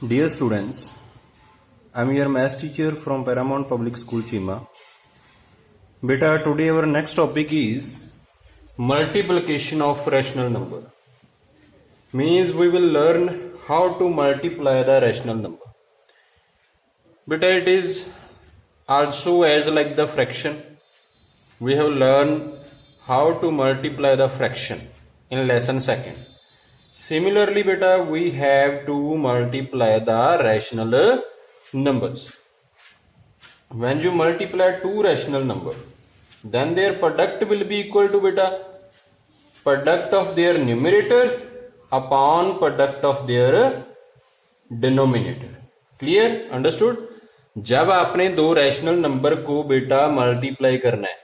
Dear students, I am your maths teacher from Paramount Public School Chima. Beta, today our next topic is multiplication of rational number. Means we will learn how to multiply the rational number. Beta, it is also as like the fraction. We have learned how to multiply the fraction in lesson second. Similarly, beta, we have to multiply the rational numbers. When you multiply two rational numbers, then their product will be equal to beta product of their numerator upon product of their denominator. Clear? Understood? जब आपने दो rational number को बेटा multiply करना है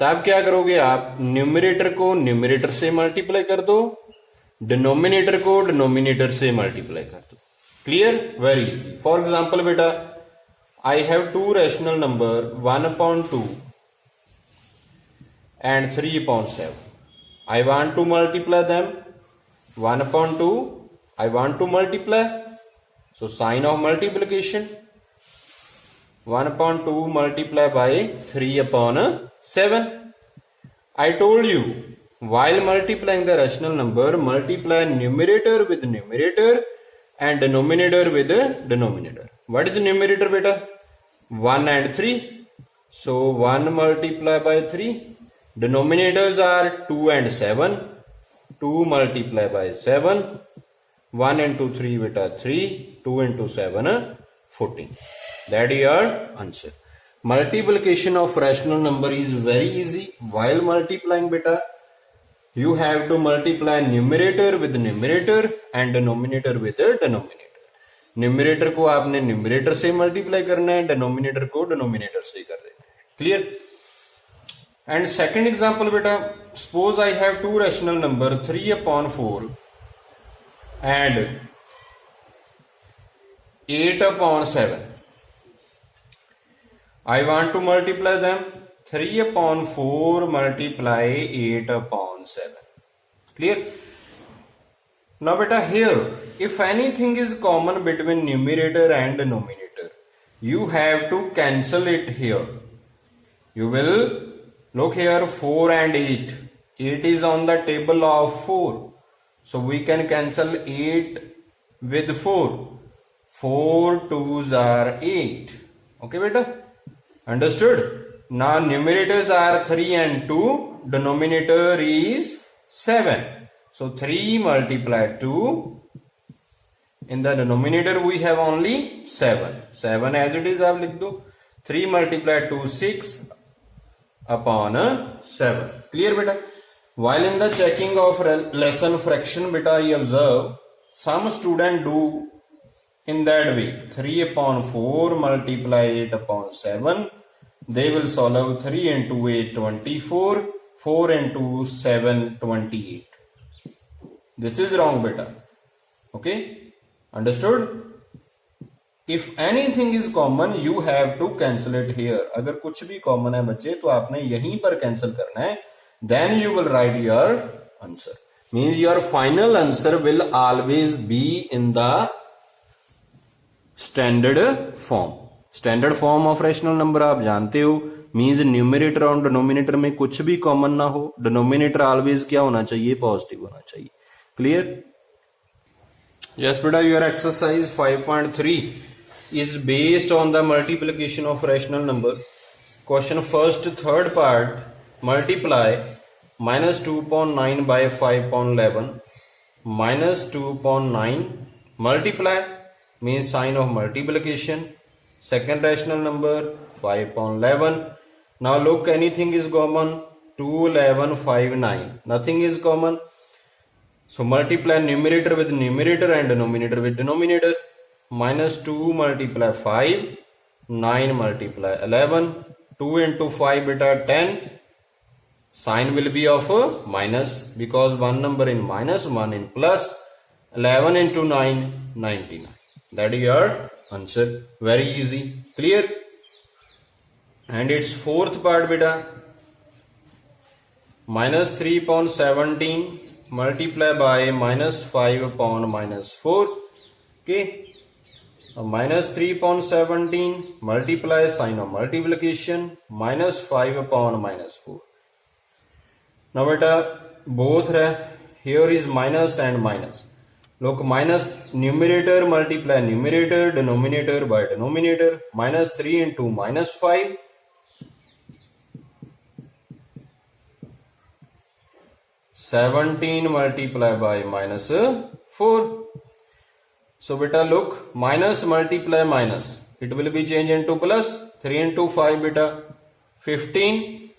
तब क्या करोगे आप न्यूमरेटर को न्यूमरेटर से मल्टीप्लाई कर दो, डिनोमिनेटर को डिनोमिनेटर से मल्टीप्लाई कर दो. Clear? Very easy. For example बेटा I have two rational number 1/2 and 3/7. I want to multiply them. 1/2 I want to multiply, so sign of multiplication. 1/2 multiply by 3/7. I told you, while multiplying the rational number, multiply numerator with numerator and denominator with denominator. What is numerator beta? 1 and 3. So 1 multiply by 3. Denominators are 2 and 7. 2 multiply by 7. 1 into 3 beta 3. 2 into 7 14. That is your answer. Multiplication of rational number is very easy. While multiplying beta, you have to multiply numerator with numerator and denominator with denominator. Numerator को आपने numerator से multiply करना है, denominator को denominator से कर देना है. Clear? And second example beta, suppose I have two rational number 3/4 and 8/7. I want to multiply them. 3/4 multiply 8/7. Clear? Now beta here, if anything is common between numerator and denominator, you have to cancel it here. You will look here 4 and 8. 8 is on the table of 4. So we can cancel 8 with 4. 4 2s are 8. Okay beta? Understood? Now numerators are 3 and 2. Denominator is 7. So 3 multiply 2. In the denominator we have only 7. 7 as it is आप लिख दो. 3 multiply 2 6/7. Clear beta? While in the checking of lesson fraction beta, I observe some student do in that way. 3/4 multiply 8/7. They will solve 3 into 8 24. 4 into 7 28. This is wrong beta. Okay? Understood? If anything is common, you have to cancel it here. अगर कुछ भी common है बच्चे तो आपने यहीं पर cancel करना है. Then you will write your answer. Means your final answer will always be in the standard form. Standard form of rational number आप जानते हो. Means numerator और denominator में कुछ भी common ना हो. Denominator always क्या होना चाहिए? Positive होना चाहिए. Clear? Yes beta, your exercise 5.3 is based on the multiplication of rational number. Question first, third part, multiply -2/9 by 5/11. -2/9 multiply means sign of multiplication. Second rational number 5/11. Now look, anything is common. 2 11 5 9. Nothing is common. So multiply numerator with numerator and denominator with denominator. -2 multiply 5. 9 multiply 11. 2 into 5 beta 10. Sign will be of minus because one number in minus, one in plus. 11 into 9 99. That is your answer. Very easy. Clear? And its fourth part beta, -3/17 multiply by -5/-4. Okay, minus 3 upon 17 multiply sign of multiplication minus 5 upon minus 4. Now beta both here is minus and minus. Look, minus numerator multiply numerator, denominator by denominator. Minus 3 into minus 5. 17 multiply by minus 4. So beta look, minus multiply minus, it will be changed into plus. 3 into 5 beta 15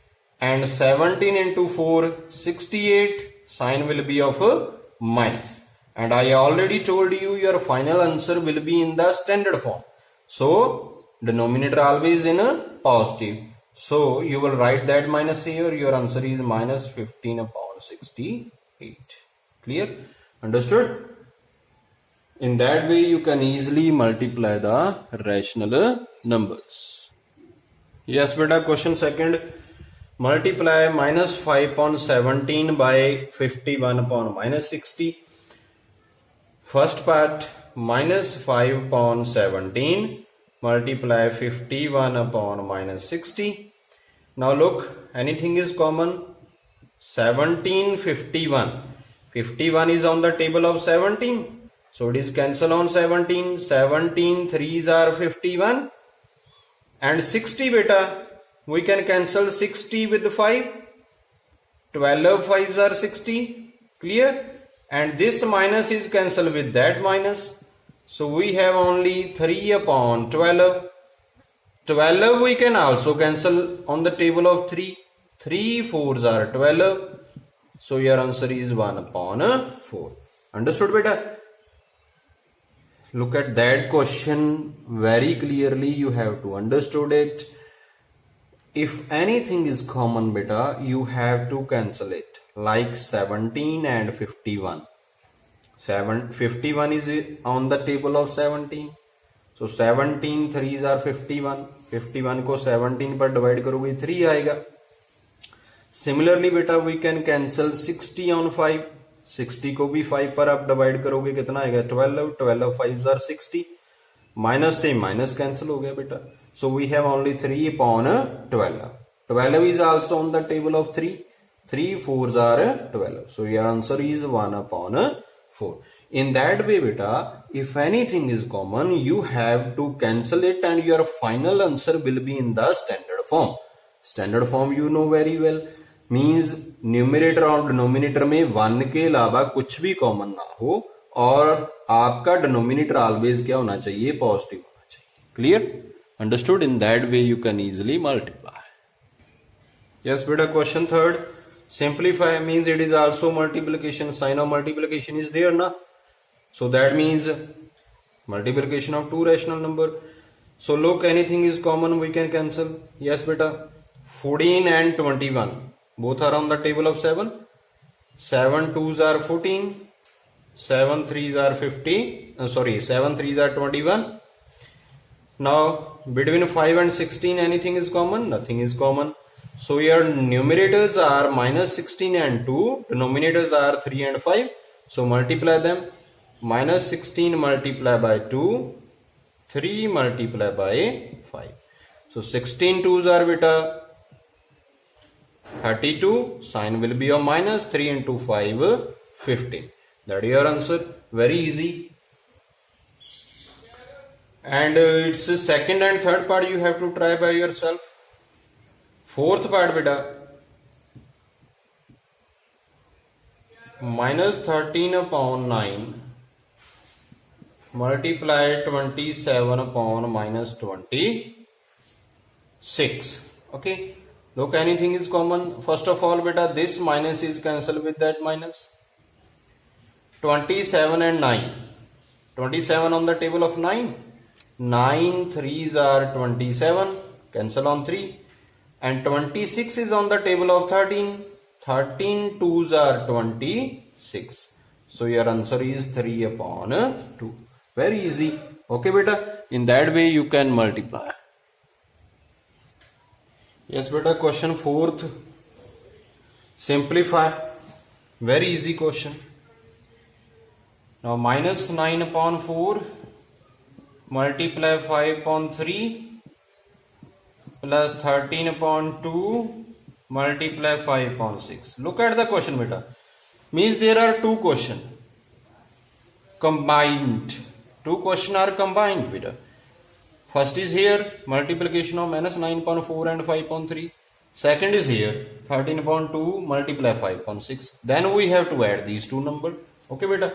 and 17 into 4 68. Sign will be of minus, and I already told you your final answer will be in the standard form. So denominator always in a positive, so you will write that minus here. Your answer is minus 15 upon 68. Clear? Understood? In that way you can easily multiply the rational numbers. Yes beta, question second. Multiply minus 5 upon 17 by 51 upon minus 60. First part, minus 5 upon 17 multiply 51 upon minus 60. Now look, anything is common. 17 51. 51 is on the table of 17. So it is cancel on 17. 17 3s are 51. And 60 beta, we can cancel 60 with 5. 12 5s are 60. Clear? And this minus is cancelled with that minus. So we have only 3 upon 12. 12 we can also cancel on the table of 3. 3 4s are 12. So your answer is 1 upon 4. Understood beta? Look at that question very clearly. You have to understood it. If anything is common beta, you have to cancel it. Like 17 and 51. 51 is on the table of 17. So 17 3s are 51. 51 को 17 पर divide करोगे 3 आएगा. Similarly बेटा we can cancel 60 on 5. 60 को भी 5 पर आप divide करोगे कितना आएगा 12. 12 5s are 60. माइनस से माइनस कैंसिल हो गया बेटा. So we have only 3 upon 12. 12 is also on the table of 3. 3 4s are 12. So your answer is 1 upon 4. In that way beta, if anything is common, you have to cancel it and your final answer will be in the standard form. Standard form you know very well. Means numerator और denominator में 1 के अलावा कुछ भी common ना हो और आपका डिनोमिनेटर ऑलवेज क्या होना चाहिए? पॉजिटिव होना चाहिए. Clear? Understood? In that way you can easily multiply. Yes बेटा, question third. Simplify means it is also multiplication. Sign of multiplication is there ना, so that means multiplication of two rational number. So look, anything is common we can cancel. Yes beta, 14 and 21 both are on the table of 7. 7 2s are 14. 7 3s are 50. 7 3s are 21. Now between 5 and 16 anything is common? Nothing is common. So your numerators are minus 16 and 2. Denominators are 3 and 5. So multiply them. Minus 16 multiply by 2. 3 multiply by 5. So 16 2s are beta 32. Sign will be of minus. 3 into 5 15. That is your answer. Very easy. And it's second and third part you have to try by yourself. Fourth part beta, minus 13 upon 9 multiply 27 upon minus 26. Okay, look, anything is common. First of all beta, this minus is cancelled with that minus. 27 and 9. 27 on the table of 9. 9 3s are 27. Cancel on 3. And 26 is on the table of 13. 13 2s are 26. So your answer is 3 upon 2. Very easy. Okay beta, in that way you can multiply. Yes beta, question fourth. Simplify. Very easy question. Now minus 9 upon 4 multiply 5 upon 3 plus 13 upon 2 multiply 5 upon 6. Look at the question beta. Means there are two questions combined. Two questions are combined beta. First is here multiplication of minus 9 upon 4 and 5 upon 3. Second is here 13 upon 2 multiply 5 upon 6. Then we have to add these two numbers. Okay beta.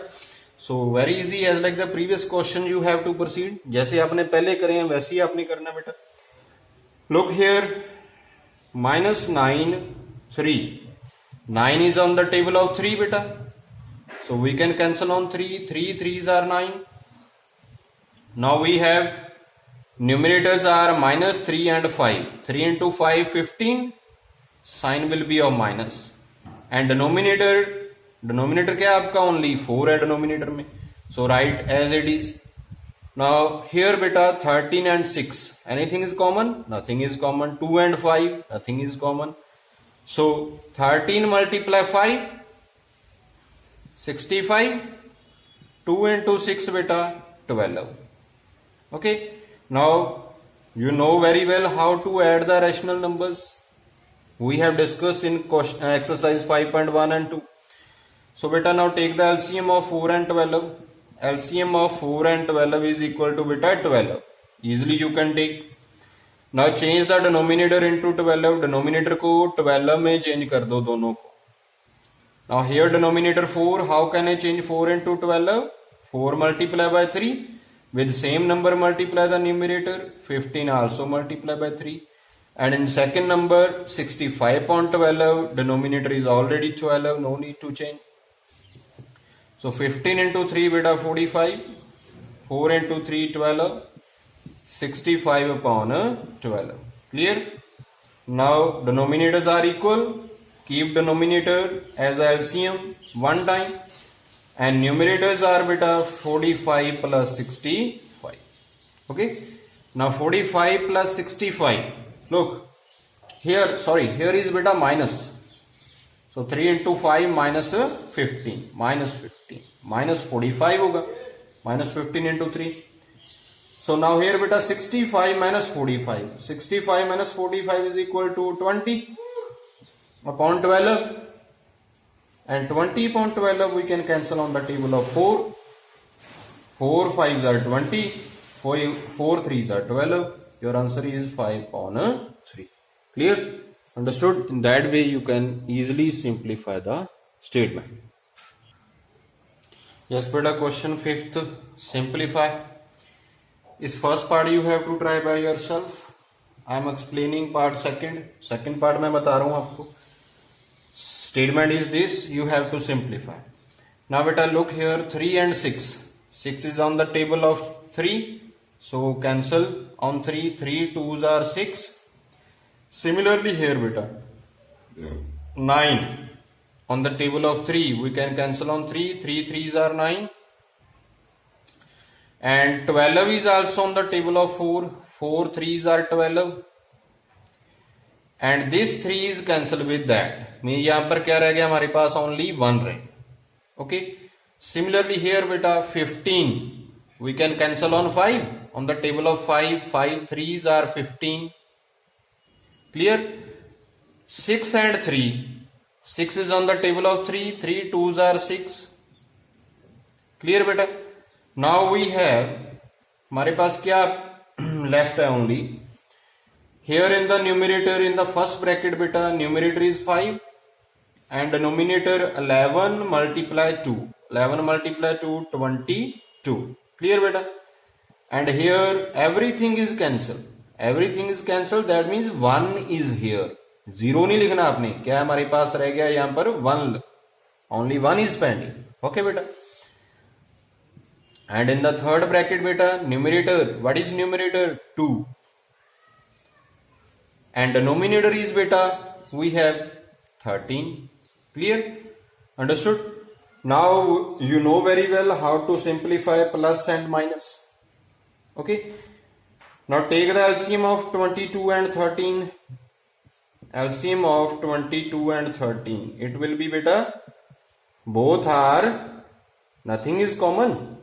So very easy, as like the previous question you have to proceed. जैसे आपने पहले करे हैं वैसे ही आपने करना बेटा. Look here, minus 9, 3. 9 is on the table of 3 beta. So we can cancel on 3. 3 3s are 9. Now we have numerators are minus 3 and 5. 3 into 5, 15. Sign will be of minus. And denominator क्या आपका only 4 है denominator में. So write as it is. Now here beta 13 and 6. Anything is common? Nothing is common. 2 and 5. Nothing is common. So 13 multiply 5. 65. 2 into 6 beta 12. Okay. Now you know very well how to add the rational numbers. We have discussed in exercise 5.1 and 2. So beta now take the LCM of 4 and 12. LCM of 4 and 12 is equal to beta 12. Easily you can take. Now change the denominator into 12. Denominator को 12 में change कर दो दोनों को. Now here denominator 4. How can I change 4 into 12? 4 multiply by 3. With same number multiply the numerator. 15 also multiply by 3. And in second number 65 upon 12. Denominator is already 12. No need to change. So 15 into 3 beta 45. 4 into 3 12. 65 upon 12. Clear? Now denominators are equal. Keep denominator as LCM one time. And numerators are beta 45 plus 65. Okay. Now 45 plus 65. Look. Here is beta minus. So 3 into 5 minus 15. Minus 15. Minus 45 होगा. Minus 15 into 3. So now here beta 65 minus 45. 65 minus 45 is equal to 20 upon 12. And 20 upon 12 we can cancel on the table of 4. 4 5s are 20. 4 3s are 12. Your answer is 5 upon 3. Clear? Understood? In that way you can easily simplify the statement. Yes beta, question 5th. Simplify. Is first part you have to try by yourself. I am explaining part second. Second part मैं बता रहा हूँ आपको. Statement is this. You have to simplify. Now beta look here. 3 and 6. 6 is on the table of 3. So cancel on 3. 3 2s are 6. Similarly here beta 9 on the table of 3. We can cancel on 3. 3 3s are 9. And 12 is also on the table of 4. 4 3s are 12. And this 3 is cancelled with that. means यहाँ पर क्या रह गया हमारे पास only 1 रहे. Okay. Similarly here beta 15. We can cancel on 5. On the table of 5. 5 3s are 15. Clear? 6 and 3. 6 is on the table of 3. 3 2s are 6. Clear beta? Now we have हमारे पास क्या left है only. Here in the numerator, in the first bracket beta, numerator is 5 and denominator 11 multiply 2. 11 multiply 2, 22. Clear beta? And here everything is cancelled. Everything is cancelled. That means 1 is here. 0 नहीं लिखना आपने. क्या हमारे पास रह गया यहाँ पर 1. Only 1 is pending. Okay beta? And in the third bracket beta, numerator. What is numerator? 2. And denominator is beta, we have 13. Clear? Understood? Now you know very well how to simplify plus and minus. Okay? Now take the LCM of 22 and 13. LCM of 22 and 13. It will be beta, both are Nothing is common.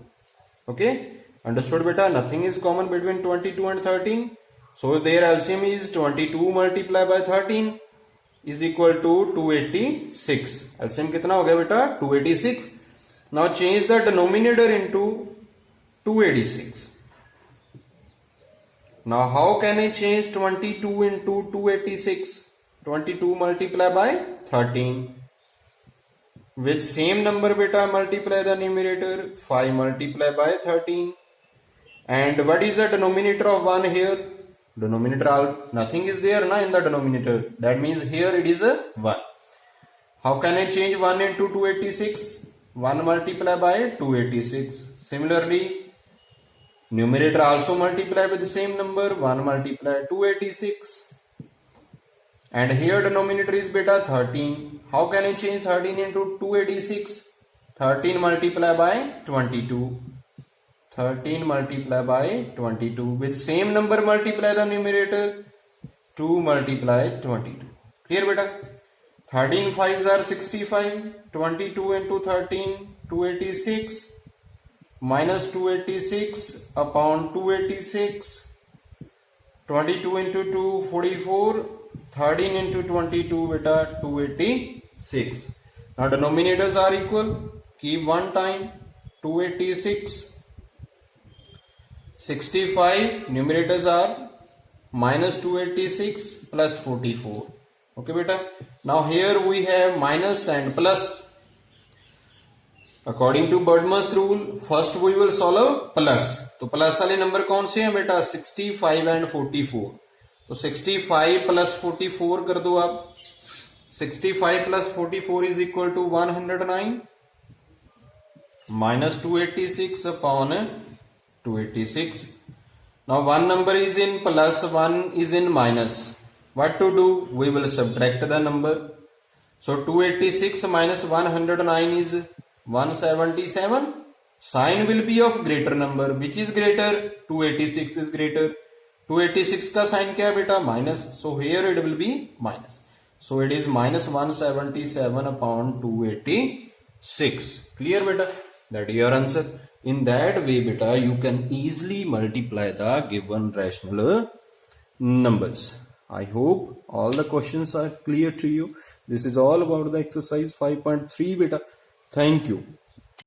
Okay, understood beta? Nothing is common between 22 and 13. So their LCM is 22 multiplied by 13 is equal to 286. LCM कितना हो गया बेटा? 286. Now change the denominator into 286. Now how can I change 22 into 286? 22 multiplied by 13. With same number beta multiply the numerator. 5 multiplied by 13. And what is the denominator of 1 here? Denominator, nothing is there na in the denominator. That means here it is a 1. How can I change 1 into 286? 1 multiplied by 286. Similarly, numerator also multiply with the same number. 1 multiply 286. And here denominator is beta 13. How can I change 13 into 286? 13 multiplied by 22. 13 multiplied by 22. With same number multiply the numerator. 2 multiply 22. Clear beta? 13 5s are 65. 22 into 13, 286. Minus 286 upon 286. 22 into 2, 44. 13 into 22 beta 286. Now denominators are equal. Keep one time. 286. 65 numerators are minus 286 plus 44. Okay beta. Now here we have minus and plus. According to Birdman's rule, first we will solve plus. तो plus वाले number कौन से हैं बेटा? 65 and 44. तो 65 plus 44 कर दो आप. 65 plus 44 is equal to 109 minus 286 upon 286. Now one number is in plus, one is in minus. What to do? We will subtract the number. So 286 minus 109 is 177. Sign will be of greater number. Which is greater? 286 is greater. 286 का sign क्या है बेटा? Minus. So here it will be minus. So it is minus 177 upon 286. Clear बेटा? That your answer. In that way beta you can easily multiply the given rational numbers. I hope all the questions are clear to you. This is all about the exercise 5.3 beta. Thank you.